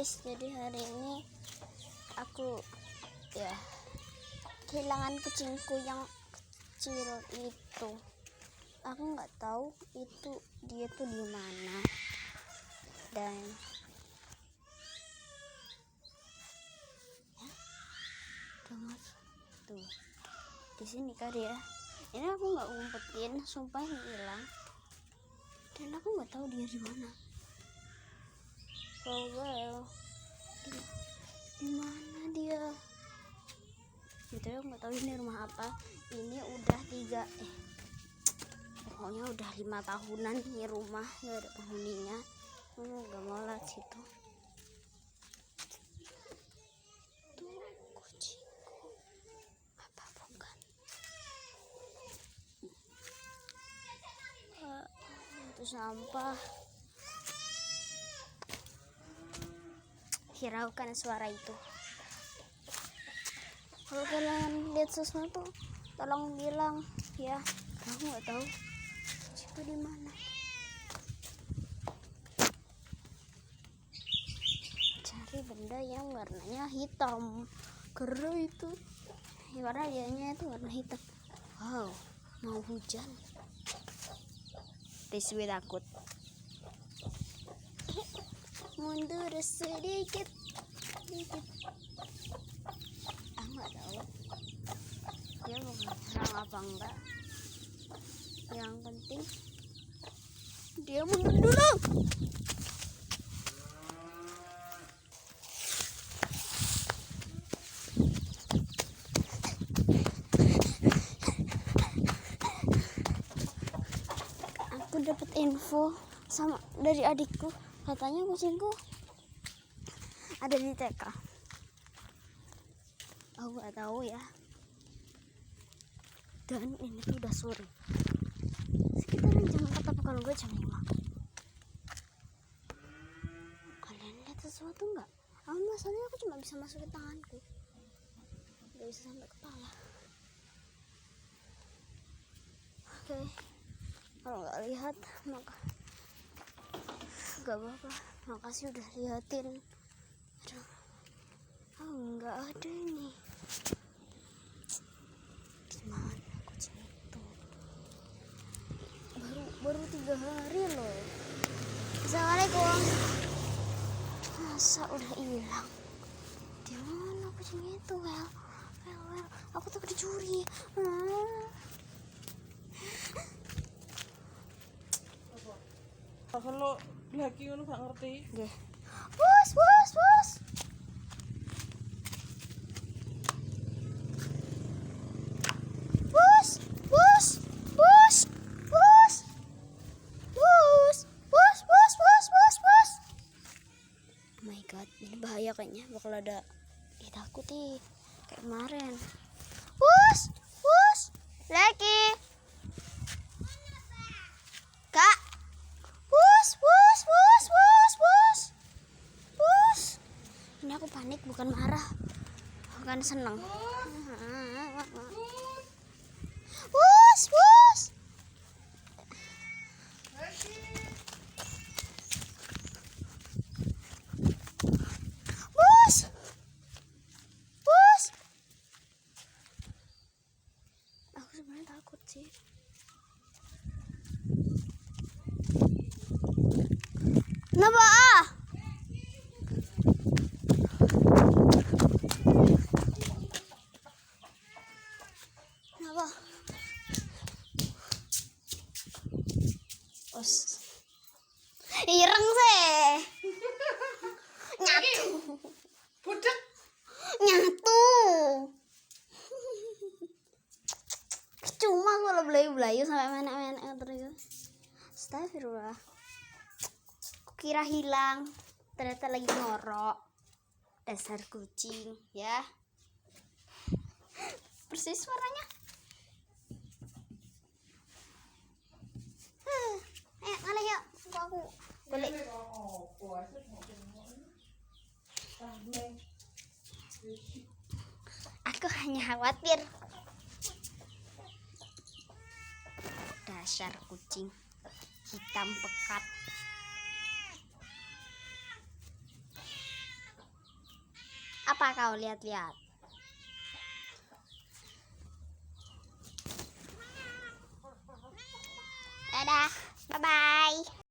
guys, jadi hari ini aku ya kehilangan kucingku yang kecil itu. Aku nggak tahu itu dia tuh di mana, dan tuh di sini kan dia. Ini aku nggak ngumpetin, sumpah ini hilang, dan aku nggak tahu dia di mana. Well, di mana dia? Gitu ya, nggak tahu ini rumah apa. Ini udah pokoknya udah 5 tahunan ini rumah, nggak ada penghuninya. Nggak mau lihat situ. Tuh kucingku, apa bukan? Itu sampah. Hiraukan suara itu. Kalau kalian lihat sesuatu, tolong bilang ya. Aku nggak tahu itu di mana. Cari benda yang warnanya hitam, karena itu warna dianya itu warna hitam. Wow, mau hujan. Riswi takut. Mundur sedikit. Aku nggak tahu dia mau menyerang apa enggak. Yang penting dia mundur dulu. Aku dapat info dari adikku, katanya kucingku ada di TK. Aku nggak tahu ya. Dan ini tuh udah sore, sekitaran jam 4 apa kalau gue jam 5. Kalian lihat sesuatu nggak? Masalahnya aku cuma bisa masukin tanganku, nggak bisa sampai kepala. Oke, kalau nggak lihat maka nggak apa-apa. Makasih udah liatin. Aduh, nggak ada ini. Gimana kucing itu? Baru 3 hari loh. Assalamualaikum. Masa udah hilang? Di mana kucing itu? Well, aku takut dicuri. Kalau lagi ngono gak ngerti. Nggih. Bus. Oh my god, ini bahaya kayaknya, bakal ada ditakuti kayak kemarin. Bus. Lagi. Kak. Bus. Ini aku panik, bukan marah, bukan seneng. Bus. Aku sebenarnya takut sih. Kenapa? Kenapa? Ireng sih. Nyatu. Budak. Nyatu. Cuma kalau belayu-belayu sampai mana terus. Astagfirullah. Kira hilang, ternyata lagi ngorok. Dasar kucing ya. Persis suaranya. Mana ya? Aku balik. Aku hanya khawatir. Dasar kucing hitam pekat. Apa kau lihat-lihat? Dadah, bye-bye.